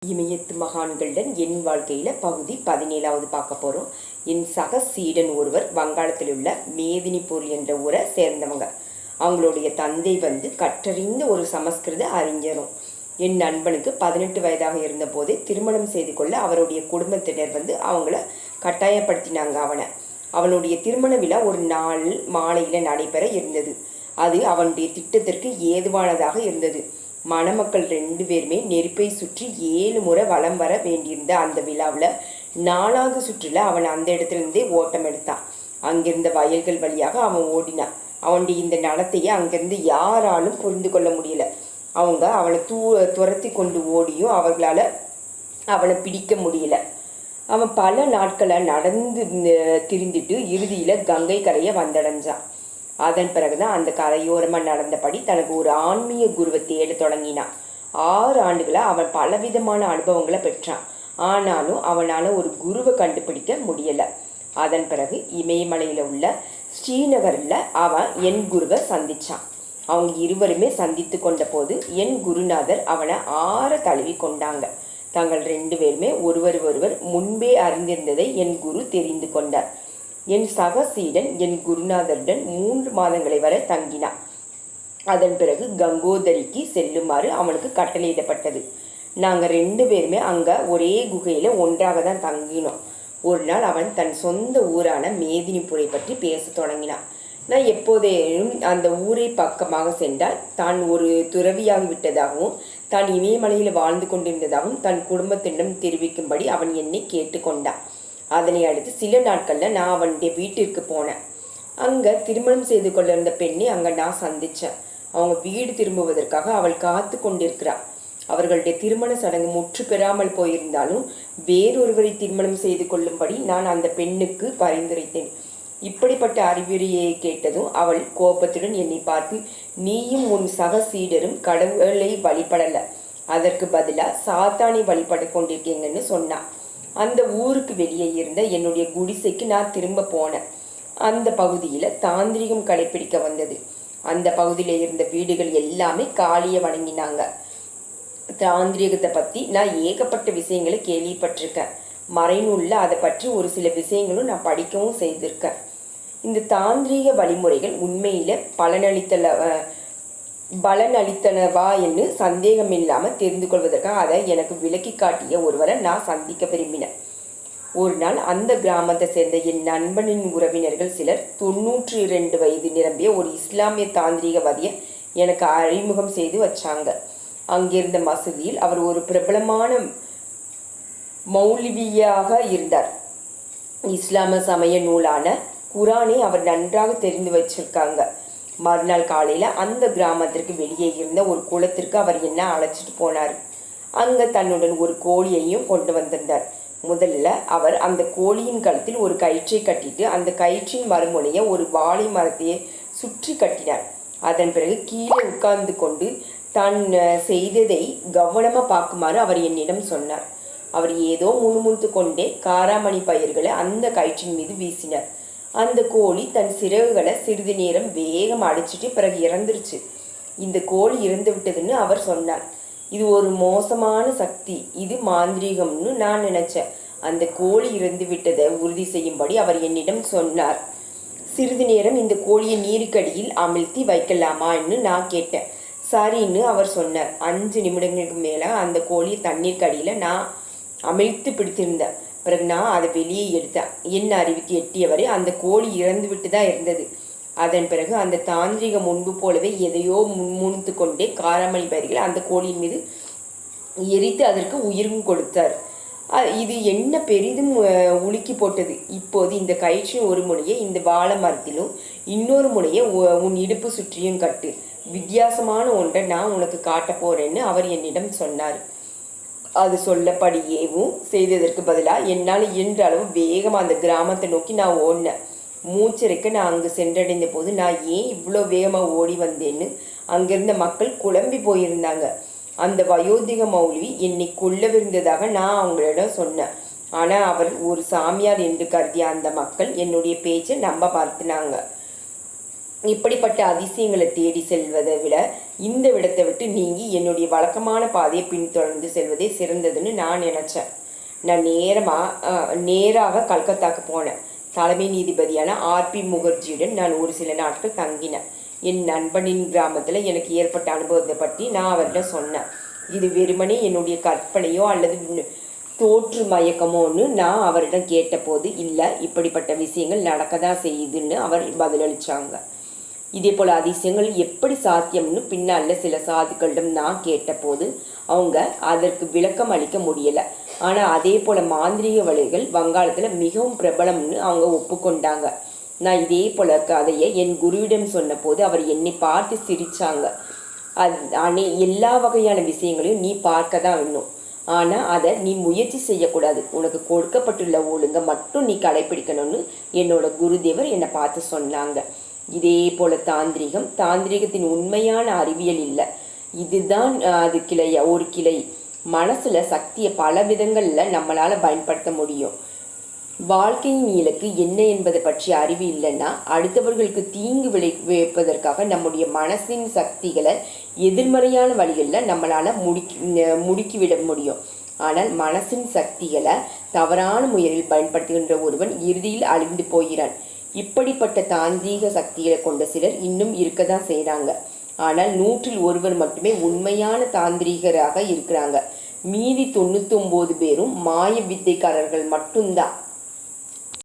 இமயத்து மகான்களுடன் என் வாழ்க்கையில் பகுதி 17வது பார்க்க போகிறோம். என் சக சீடன் ஒருவர் வங்காளத்தில் உள்ள மேதினிபூர் என்ற ஊரை சேர்ந்தவங்க. அவங்களுடைய தந்தை கற்றறிந்த ஒரு சமஸ்கிருத அறிஞரும். என் நண்பனுக்கு 18 வயதாக இருந்தபோதே திருமணம் செய்து கொள்ள அவருடைய குடும்பத்தினர் அவங்கள கட்டாயப்படுத்தினாங்க. அவனுடைய திருமண விழா ஒரு நாள் மாலையில் நடைபெற இருந்தது. அது அவனுடைய திட்டத்திற்கு ஏதுவானதாக இருந்தது. மணமக்கள் 2 பேருமே நெருப்பை சுற்றி 7 முறை வலம் வர வேண்டியிருந்த அந்த விழாவில் 4வது சுற்றில் அவன் அந்த இடத்துலேருந்தே ஓட்டம் எடுத்தான். அங்கிருந்த வயல்கள் வழியாக அவன் ஓடினான். அவனுடைய இந்த நடத்தையை அங்கிருந்து யாராலும் புரிந்து கொள்ள முடியல. அவங்க அவனை துரத்தி கொண்டு ஓடியும் அவர்களால் அவனை பிடிக்க முடியல. அவன் பல நாட்களை நடந்து திரிந்துட்டு இறுதியில் கங்கை கரையை வந்தடைஞ்சான். அதன் பிறகுதான் அந்த கரையோரமாக நடந்தபடி தனக்கு ஒரு ஆன்மீக குருவை தேட தொடங்கினான். 6 ஆண்டுகளை அவன் பலவிதமான அனுபவங்களை பெற்றான். ஆனாலும் அவனால் ஒரு குருவை கண்டுபிடிக்க முடியலை. அதன் பிறகு இமயமலையில் உள்ள ஸ்ரீநகரில் அவன் என் குருவை சந்தித்தான். அவங்க இருவருமே சந்தித்து கொண்ட போது என் குருநாதர் அவனை ஆற தழுவி கொண்டாங்க. தாங்கள் 2 பேருமே ஒருவர் முன்பே அறிந்திருந்ததை என் குரு தெரிந்து கொண்டார். என் சக சீடன் என் குருநாதருடன் 3 மாதங்களை வரை தங்கினான். அதன் பிறகு கங்கோதரிக்கு செல்லுமாறு அவனுக்கு கட்டளையிடப்பட்டது. நாங்கள் 2 பேருமே அங்கே ஒரே குகையில் ஒன்றாக தான் தங்கினோம். ஒரு நாள் அவன் தன் சொந்த ஊரான மேதினிபுரை பற்றி பேச தொடங்கினான். நான் எப்போதேனும் அந்த ஊரை பக்கமாக சென்றால் தான் ஒரு துறவியாகி விட்டதாகவும் தான் இமயமலையில் வாழ்ந்து கொண்டிருந்ததாகவும் தன் குடும்பத்திடம் தெரிவிக்கும்படி அவன் என்னை கேட்டுக்கொண்டான். அதனை அடுத்து சில நாட்களில் நான் அவனுடைய வீட்டிற்கு போனேன். அங்கே திருமணம் செய்து கொண்டிருந்த பெண்ணை அங்கே நான் சந்தித்தேன். அவங்க வீடு திரும்புவதற்காக அவள் காத்து கொண்டிருக்கிறாள். அவர்களுடைய திருமண சடங்கு முற்று பெறாமல் போயிருந்தாலும் வேறொருவரை திருமணம் செய்து கொள்ளும்படி நான் அந்த பெண்ணுக்கு பரிந்துரைத்தேன். இப்படிப்பட்ட அறிவுரையை கேட்டதும் அவள் கோபத்துடன் என்னை பார்த்து, நீயும் உன் சக சீடரும் கடவுளை வழிபடலை, அதற்கு பதிலாக சாத்தானை வழிபட கொண்டிருக்கீங்கன்னு சொன்னான். அந்த ஊருக்கு வெளியே இருந்த என்னுடைய குடிசைக்கு நான் திரும்ப போனேன். அந்த பகுதியில் தாந்திரிகம் கடைப்பிடிக்க வந்தது. அந்த பகுதியில் இருந்த வீடுகள் எல்லாமே காளியை வணங்கினாங்க. தாந்திரிகத்தை பற்றி நான் ஏகப்பட்ட விஷயங்களை கேள்விப்பட்டிருக்கேன். மறைநூலில் அதை பற்றி ஒரு சில விஷயங்களும் நான் படிக்கவும் செய்திருக்கேன். இந்த தாந்திரிக வழிமுறைகள் உண்மையில் பலனளித்தனவா என்று சந்தேகம் இல்லாமல் தெரிந்து கொள்வதற்காக அதை எனக்கு விளக்கி காட்டிய ஒருவரை நான் சந்திக்க விரும்பினேன். ஒரு நாள் அந்த கிராமத்தை சேர்ந்த என் நண்பனின் உறவினர்கள் சிலர் 92 வயது நிரம்பிய ஒரு இஸ்லாமிய தாந்திரிகவாதியை எனக்கு அறிமுகம் செய்து வச்சாங்க. அங்கிருந்த மசூதியில் அவர் ஒரு பிரபலமான மௌலிவியாக இருந்தார். இஸ்லாம சமய நூலான குரானை அவர் நன்றாக தெரிந்து வச்சிருக்காங்க. மறுநாள் காலையில் அந்த கிராமத்திற்கு வெளியே இருந்த ஒரு குளத்திற்கு அவர் என்ன அழைச்சிட்டு போனார். அங்கே தன்னுடன் ஒரு கோழியையும் கொண்டு வந்திருந்தார். முதல்ல அவர் அந்த கோழியின் கழுத்தில் ஒரு கயிற்றை கட்டிட்டு அந்த கயிற்றின் மறுமுனையை ஒரு வாழை மரத்தையே சுற்றி கட்டினார். அதன் பிறகு கீழே உட்கார்ந்து கொண்டு தான் செய்ததை கவனமாக பார்க்குமாறு அவர் என்னிடம் சொன்னார். அவர் ஏதோ முணுமுணுத்து கொண்டே காராமணி பயிர்களை அந்த கயிற்றின் மீது வீசினார். அந்த கோழி தன் சிறகுகளை சிறிது நேரம் வேகம் அடிச்சிட்டு பிறகு இறந்துருச்சு. இந்த கோழி இறந்து விட்டதுன்னு அவர் சொன்னார். இது ஒரு மோசமான சக்தி, இது மாந்திரீகம்னு நான் நினைச்சேன். அந்த கோழி இறந்து விட்டதை உறுதி செய்யும்படி அவர் என்னிடம் சொன்னார். சிறிது நேரம் இந்த கோழியை நீருக்கடியில் அமிழ்த்தி வைக்கலாமான்னு நான் கேட்டேன். சரின்னு அவர் சொன்னார். 5 நிமிடங்களுக்கு மேலே அந்த கோழி தண்ணீர் கடியில் நான் அமிழ்த்து பிடித்திருந்தேன். பிறகு நான் அதை வெளியே எடுத்தேன். என் அறிவுக்கு எட்டியவரை அந்த கோழி இறந்து விட்டு தான் இருந்தது. அதன் பிறகு அந்த தாந்திரிகம் முன்பு போலவே எதையோ முன்முணுத்து கொண்டே காராமணி பயிர்களை அந்த கோழியின் மீது எரித்து அதற்கு உயிரும் கொடுத்தார். இது என்ன பெரிதும் உலுக்கி போட்டது. இப்போது இந்த கயிற்றின் ஒரு முனையை இந்த வாழை மரத்திலும் இன்னொரு முனையை உன் இடுப்பு சுற்றியும் கட்டு. வித்தியாசமான ஒன்றை நான் உனக்கு காட்ட போறேன்னு அவர் என்னிடம் சொன்னார். அது சொல்லப்படியேவும் செய்ததற்கு பதிலாக என்னால் இயன்ற அளவு வேகமாக அந்த கிராமத்தை நோக்கி நான் ஓடினேன். மூச்சரைக்க நான் அங்கு சென்றடைந்த போது நான் ஏன் இவ்வளோ வேகமாக ஓடி வந்தேன்னு அங்கிருந்த மக்கள் குழம்பி போயிருந்தாங்க. அந்த வயோதிக மௌலவி என்னை கொல்லவிருந்ததாக நான் அவங்களிடம் சொன்னேன். ஆனால் அவர் ஒரு சாமியார் என்று கருதிய அந்த மக்கள் என்னுடைய பேச்சை நம்ப பார்த்தினாங்க. இப்படிப்பட்ட அதிசயங்களை தேடி செல்வதை விட இந்த விடத்தை விட்டு நீங்கி என்னுடைய வழக்கமான பாதையை பின்தொடர்ந்து செல்வதே சிறந்ததுன்னு நான் நினச்சேன். நான் நேராக கல்கத்தாக்கு போனேன். தலைமை நீதிபதியான ஆர்பி முகர்ஜியுடன் நான் ஒரு சில நாட்கள் தங்கினேன். என் நண்பனின் கிராமத்தில் எனக்கு ஏற்பட்ட அனுபவத்தை பற்றி நான் அவரிடம் சொன்னேன். இது வெறுமனே என்னுடைய கற்பனையோ அல்லது தோற்று மயக்கமோன்னு நான் அவரிடம் கேட்டபோது, இல்லை, இப்படிப்பட்ட விஷயங்கள் நடக்க தான் செய்யுதுன்னு அவர் பதிலளித்தாங்க. இதே போல் அதிசயங்கள் எப்படி சாத்தியம்னு பின்னால் சில சாதுக்களிடம் நான் கேட்டபோது அவங்க அதற்கு விளக்கம் அளிக்க முடியலை. ஆனால் அதே போல் மாந்திரிக வழிகள் வங்காளத்தில் மிகவும் பிரபலம்னு அவங்க ஒப்புக்கொண்டாங்க. நான் இதே போல் கதையை என் குருவிடம் சொன்னபோது அவர் என்னை பார்த்து சிரித்தாங்க. எல்லா வகையான விஷயங்களையும் நீ பார்க்க தான் வேணும், ஆனால் அதை நீ முயற்சி செய்யக்கூடாது. உனக்கு கொடுக்கப்பட்டுள்ள ஒழுங்கை மட்டும் நீ கடைப்பிடிக்கணும்னு என்னோட குருதேவர் என்னை பார்த்து சொன்னாங்க. இதே போல் தாந்திரிகத்தின் உண்மையான அறிவியல் இல்லை, இதுதான் அது ஒரு கிளை. மனசில் சக்தியை பல விதங்களில் நம்மளால் பயன்படுத்த முடியும். வாழ்க்கையின் இலக்கு என்ன என்பதை பற்றி அறிவு இல்லைன்னா அடுத்தவர்களுக்கு தீங்கு விளைவிப்பதற்காக நம்முடைய மனசின் சக்திகளை எதிர்மறையான வழிகளில் நம்மளால் முடுக்கிவிட முடியும். ஆனால் மனசின் சக்திகளை தவறான முறையில் பயன்படுத்துகின்ற ஒருவன் இறுதியில் அழிந்து போகிறான். இப்படிப்பட்ட தாந்திரீக சக்திகளை கொண்ட சிலர் இன்னும் இருக்க தான் செய்கிறாங்க. ஆனால் 100ல் ஒருவர் மட்டுமே உண்மையான தாந்திரீகராக இருக்கிறாங்க. மீதி 99 பேரும் மாய வித்தைக்காரர்கள் மட்டும்தான்.